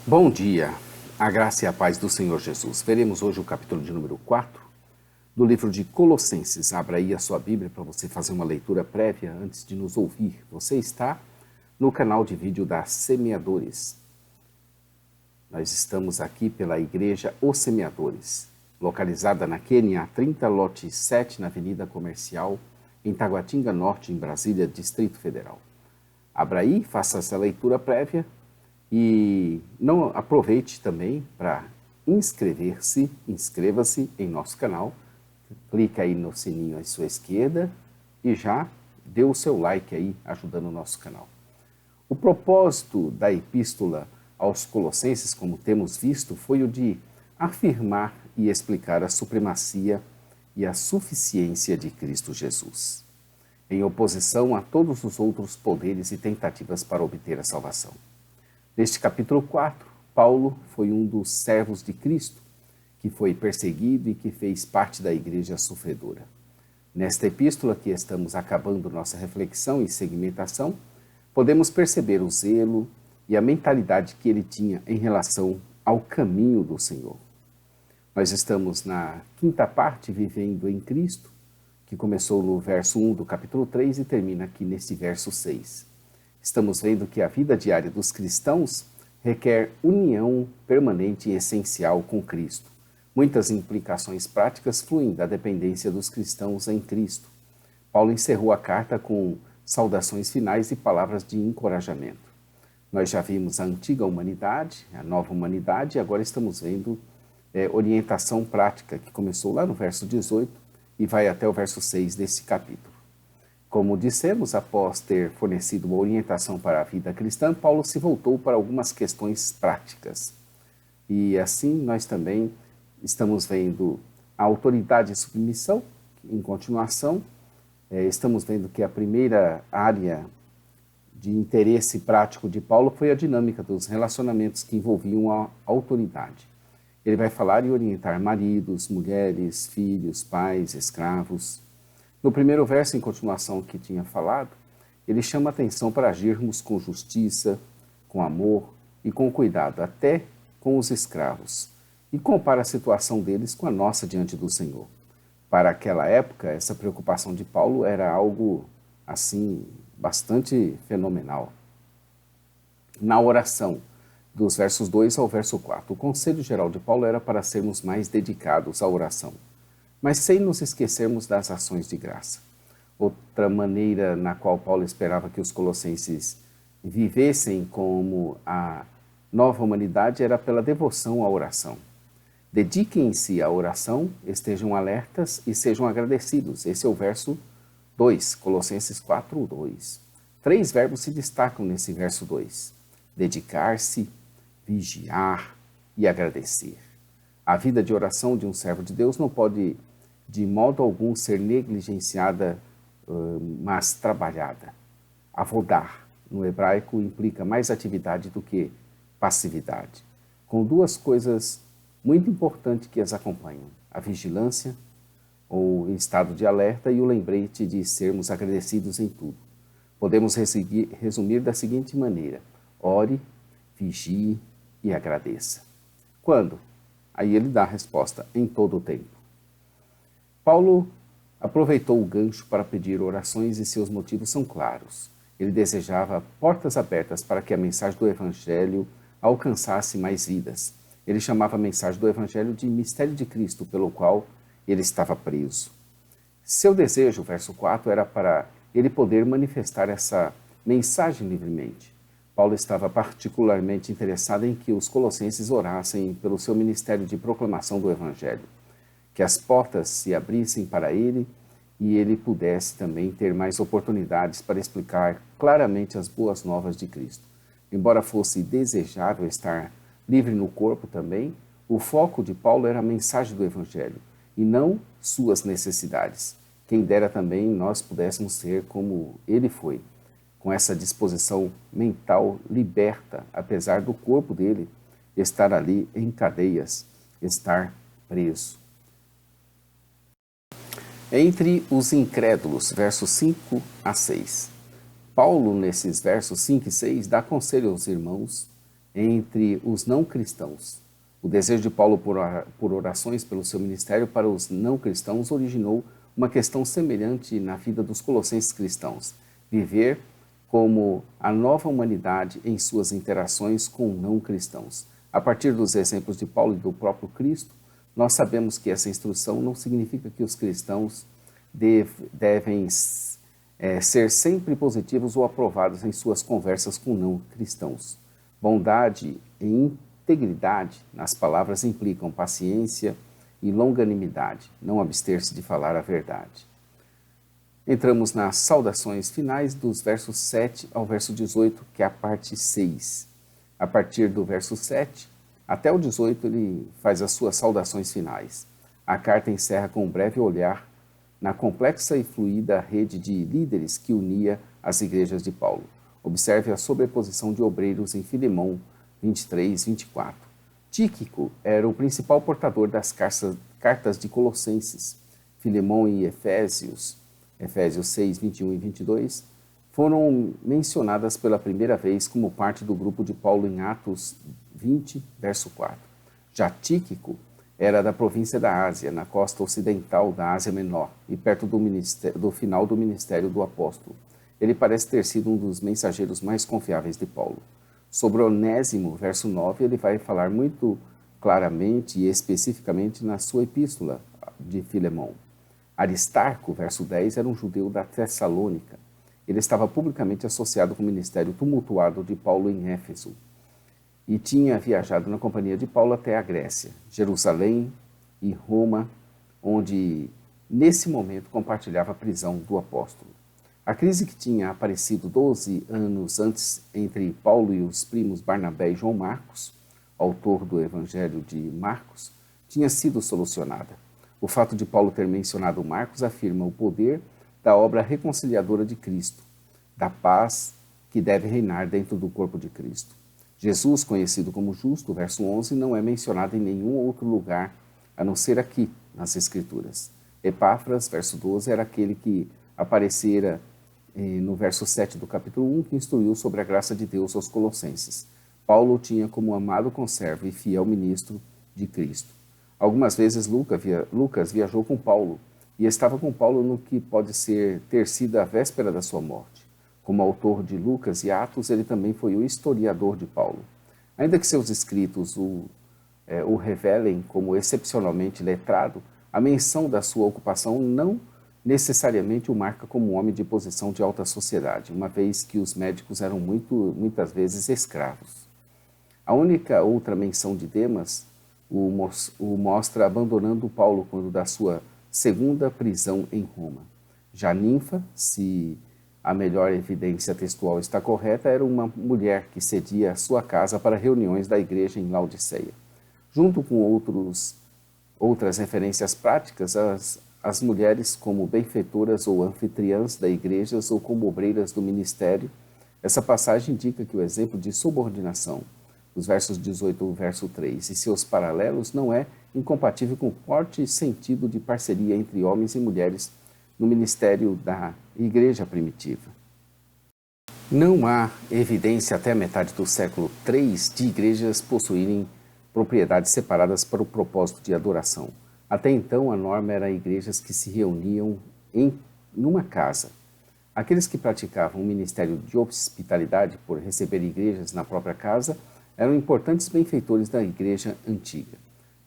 Bom dia, a graça e a paz do Senhor Jesus. Veremos hoje o capítulo de número 4 do livro de Colossenses. Abra aí a sua Bíblia para você fazer uma leitura prévia antes de nos ouvir. Você está no canal de vídeo da Semeadores. Nós estamos aqui pela Igreja Os Semeadores, localizada na QNA 30, lote 7, na Avenida Comercial, em Taguatinga Norte, em Brasília, Distrito Federal. Abra aí, faça essa leitura prévia. E não aproveite também para inscreva-se em nosso canal, clica aí no sininho à sua esquerda e já dê o seu like aí, ajudando o nosso canal. O propósito da epístola aos Colossenses, como temos visto, foi o de afirmar e explicar a supremacia e a suficiência de Cristo Jesus, em oposição a todos os outros poderes e tentativas para obter a salvação. Neste capítulo 4, Paulo foi um dos servos de Cristo, que foi perseguido e que fez parte da igreja sofredora. Nesta epístola que estamos acabando nossa reflexão e segmentação, podemos perceber o zelo e a mentalidade que ele tinha em relação ao caminho do Senhor. Nós estamos na quinta parte, vivendo em Cristo, que começou no verso 1 do capítulo 3 e termina aqui neste verso 6. Estamos vendo que a vida diária dos cristãos requer união permanente e essencial com Cristo. Muitas implicações práticas fluem da dependência dos cristãos em Cristo. Paulo encerrou a carta com saudações finais e palavras de encorajamento. Nós já vimos a antiga humanidade, a nova humanidade, e agora estamos vendo orientação prática, que começou lá no verso 18 e vai até o verso 6 desse capítulo. Como dissemos, após ter fornecido uma orientação para a vida cristã, Paulo se voltou para algumas questões práticas. E assim nós também estamos vendo a autoridade e submissão. Em continuação, estamos vendo que a primeira área de interesse prático de Paulo foi a dinâmica dos relacionamentos que envolviam a autoridade. Ele vai falar e orientar maridos, mulheres, filhos, pais, escravos. No primeiro verso, em continuação que tinha falado, ele chama atenção para agirmos com justiça, com amor e com cuidado, até com os escravos, e compara a situação deles com a nossa diante do Senhor. Para aquela época, essa preocupação de Paulo era algo, assim, bastante fenomenal. Na oração, dos versos 2 ao verso 4, o conselho geral de Paulo era para sermos mais dedicados à oração, mas sem nos esquecermos das ações de graça. Outra maneira na qual Paulo esperava que os colossenses vivessem como a nova humanidade era pela devoção à oração. Dediquem-se à oração, estejam alertas e sejam agradecidos. Esse é o verso 2, Colossenses 4, 2. 3 verbos se destacam nesse verso 2. Dedicar-se, vigiar e agradecer. A vida de oração de um servo de Deus não pode de modo algum ser negligenciada, mas trabalhada. Avodar, no hebraico, implica mais atividade do que passividade, com duas coisas muito importantes que as acompanham: a vigilância, ou estado de alerta, e o lembrete de sermos agradecidos em tudo. Podemos resumir da seguinte maneira: ore, vigie e agradeça. Quando? Aí ele dá a resposta: em todo o tempo. Paulo aproveitou o gancho para pedir orações e seus motivos são claros. Ele desejava portas abertas para que a mensagem do Evangelho alcançasse mais vidas. Ele chamava a mensagem do Evangelho de mistério de Cristo, pelo qual ele estava preso. Seu desejo, verso 4, era para ele poder manifestar essa mensagem livremente. Paulo estava particularmente interessado em que os colossenses orassem pelo seu ministério de proclamação do Evangelho, que as portas se abrissem para ele e ele pudesse também ter mais oportunidades para explicar claramente as boas novas de Cristo. Embora fosse desejável estar livre no corpo também, o foco de Paulo era a mensagem do Evangelho e não suas necessidades. Quem dera também nós pudéssemos ser como ele foi, com essa disposição mental liberta, apesar do corpo dele estar ali em cadeias, estar preso. Entre os incrédulos, versos 5 a 6. Paulo, nesses versos 5 e 6, dá conselho aos irmãos entre os não cristãos. O desejo de Paulo por orações pelo seu ministério para os não cristãos originou uma questão semelhante na vida dos colossenses cristãos: viver como a nova humanidade em suas interações com não cristãos. A partir dos exemplos de Paulo e do próprio Cristo, nós sabemos que essa instrução não significa que os cristãos devem ser sempre positivos ou aprovados em suas conversas com não cristãos. Bondade e integridade nas palavras implicam paciência e longanimidade, não abster-se de falar a verdade. Entramos nas saudações finais dos versos 7 ao verso 18, que é a parte 6. A partir do verso 7 até o 18, ele faz as suas saudações finais. A carta encerra com um breve olhar na complexa e fluida rede de líderes que unia as igrejas de Paulo. Observe a sobreposição de obreiros em Filemão 23, 24. Tíquico era o principal portador das cartas de Colossenses. Filemão e Efésios 6, 21 e 22, foram mencionadas pela primeira vez como parte do grupo de Paulo em Atos 20, verso 4. Já Tíquico era da província da Ásia, na costa ocidental da Ásia Menor e perto do final do ministério do apóstolo. Ele parece ter sido um dos mensageiros mais confiáveis de Paulo. Sobre Onésimo, verso 9, ele vai falar muito claramente e especificamente na sua epístola de Filemão. Aristarco, verso 10, era um judeu da Tessalônica. Ele estava publicamente associado com o ministério tumultuado de Paulo em Éfeso e tinha viajado na companhia de Paulo até a Grécia, Jerusalém e Roma, onde, nesse momento, compartilhava a prisão do apóstolo. A crise que tinha aparecido 12 anos antes entre Paulo e os primos Barnabé e João Marcos, autor do Evangelho de Marcos, tinha sido solucionada. O fato de Paulo ter mencionado Marcos afirma o poder da obra reconciliadora de Cristo, da paz que deve reinar dentro do corpo de Cristo. Jesus, conhecido como justo, verso 11, não é mencionado em nenhum outro lugar, a não ser aqui, nas Escrituras. Epáfras, verso 12, era aquele que aparecera no verso 7 do capítulo 1, que instruiu sobre a graça de Deus aos colossenses. Paulo o tinha como amado conservo e fiel ministro de Cristo. Algumas vezes Lucas viajou com Paulo e estava com Paulo no que pode ter sido a véspera da sua morte. Como autor de Lucas e Atos, ele também foi o historiador de Paulo. Ainda que seus escritos o revelem como excepcionalmente letrado, a menção da sua ocupação não necessariamente o marca como um homem de posição de alta sociedade, uma vez que os médicos eram muitas vezes escravos. A única outra menção de Demas o mostra abandonando Paulo quando da sua segunda prisão em Roma. Já Ninfa, se a melhor evidência textual está correta, era uma mulher que cedia a sua casa para reuniões da igreja em Laodiceia. Junto com outras referências práticas, as mulheres como benfeitoras ou anfitriãs da igrejas ou como obreiras do ministério, essa passagem indica que o exemplo de subordinação, os versos 18 ao verso 3, e seus paralelos não é incompatível com o forte sentido de parceria entre homens e mulheres no ministério da igreja primitiva. Não há evidência até a metade do século III de igrejas possuírem propriedades separadas para o propósito de adoração. Até então, a norma era igrejas que se reuniam numa casa. Aqueles que praticavam o ministério de hospitalidade por receber igrejas na própria casa eram importantes benfeitores da igreja antiga.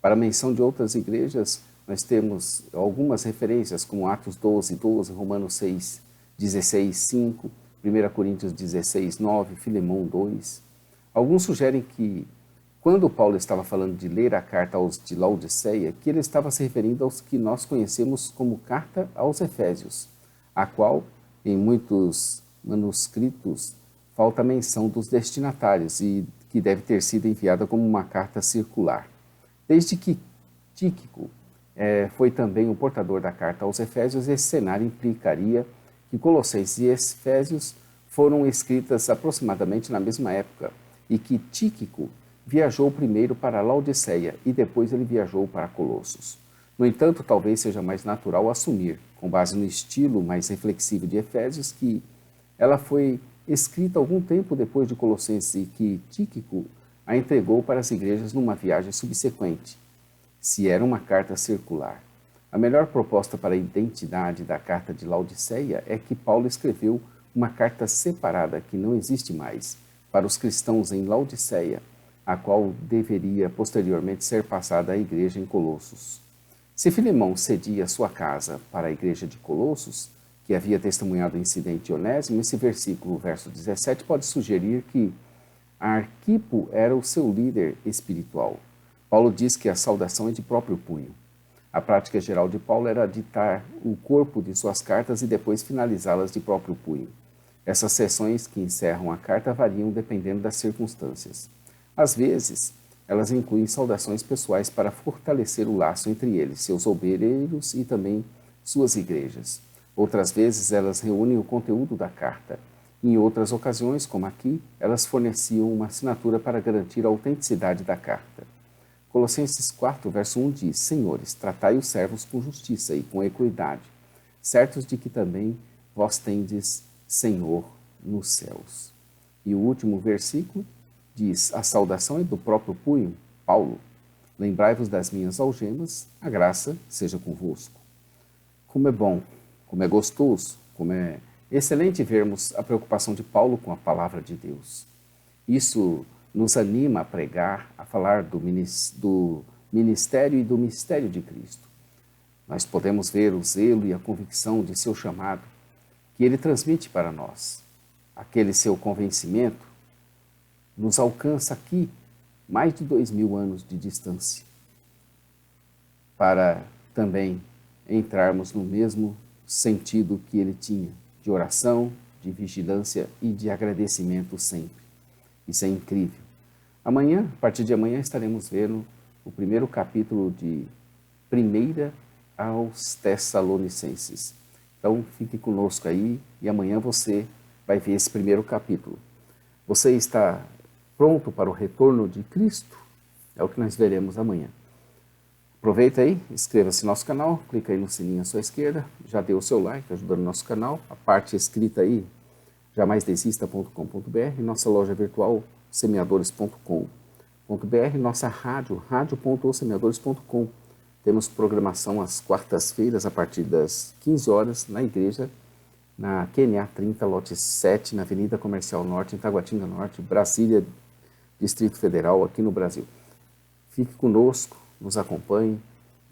Para a menção de outras igrejas, nós temos algumas referências, como Atos 12, 12, Romanos 6, 16, 5, 1 Coríntios 16, 9, Filemão 2. Alguns sugerem que, quando Paulo estava falando de ler a carta aos de Laodiceia, que ele estava se referindo aos que nós conhecemos como carta aos Efésios, a qual, em muitos manuscritos, falta a menção dos destinatários e que deve ter sido enviada como uma carta circular. Desde que Tíquico foi também o portador da carta aos Efésios, esse cenário implicaria que Colossenses e Efésios foram escritas aproximadamente na mesma época e que Tíquico viajou primeiro para Laodiceia e depois ele viajou para Colossos. No entanto, talvez seja mais natural assumir, com base no estilo mais reflexivo de Efésios, que ela foi escrita algum tempo depois de Colossenses e que Tíquico a entregou para as igrejas numa viagem subsequente, se era uma carta circular. A melhor proposta para a identidade da carta de Laodiceia é que Paulo escreveu uma carta separada que não existe mais para os cristãos em Laodiceia, a qual deveria posteriormente ser passada à igreja em Colossos. Se Filemão cedia sua casa para a igreja de Colossos, que havia testemunhado o incidente de Onésimo, esse versículo, verso 17, pode sugerir que Arquipo era o seu líder espiritual. Paulo diz que a saudação é de próprio punho. A prática geral de Paulo era ditar o corpo de suas cartas e depois finalizá-las de próprio punho. Essas seções que encerram a carta variam dependendo das circunstâncias. Às vezes, elas incluem saudações pessoais para fortalecer o laço entre eles, seus obreiros e também suas igrejas. Outras vezes, elas reúnem o conteúdo da carta. Em outras ocasiões, como aqui, elas forneciam uma assinatura para garantir a autenticidade da carta. Colossenses 4, verso 1 diz: Senhores, tratai os servos com justiça e com equidade, certos de que também vós tendes Senhor nos céus. E o último versículo diz: a saudação é do próprio punho, Paulo. Lembrai-vos das minhas algemas, a graça seja convosco. Como é bom, como é gostoso, como é excelente vermos a preocupação de Paulo com a palavra de Deus. Isso nos anima a pregar, a falar do ministério e do mistério de Cristo. Nós podemos ver o zelo e a convicção de seu chamado que ele transmite para nós. Aquele seu convencimento nos alcança aqui, mais de 2000 anos de distância, para também entrarmos no mesmo sentido que ele tinha, de oração, de vigilância e de agradecimento sempre. Isso é incrível. Amanhã, a partir de amanhã, estaremos vendo o primeiro capítulo de 1 aos Tessalonicenses. Então, fique conosco aí e amanhã você vai ver esse primeiro capítulo. Você está pronto para o retorno de Cristo? É o que nós veremos amanhã. Aproveita aí, inscreva-se no nosso canal, clica aí no sininho à sua esquerda, já dê o seu like ajudando o nosso canal, a parte escrita aí, jamaisdesista.com.br, nossa loja virtual, semeadores.com.br, nossa rádio, radio.semeadores.com. Temos programação às quartas-feiras, a partir das 15 horas, na igreja, na QNA 30, lote 7, na Avenida Comercial Norte, em Taguatinga Norte, Brasília, Distrito Federal, aqui no Brasil. Fique conosco, nos acompanhe,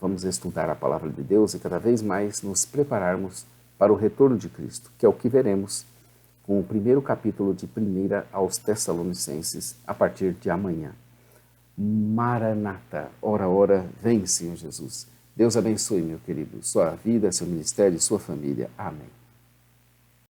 vamos estudar a palavra de Deus e cada vez mais nos prepararmos para o retorno de Cristo, que é o que veremos com o primeiro capítulo de 1 aos Tessalonicenses, a partir de amanhã. Maranata, ora, ora, vem, Senhor Jesus. Deus abençoe, meu querido, sua vida, seu ministério e sua família. Amém.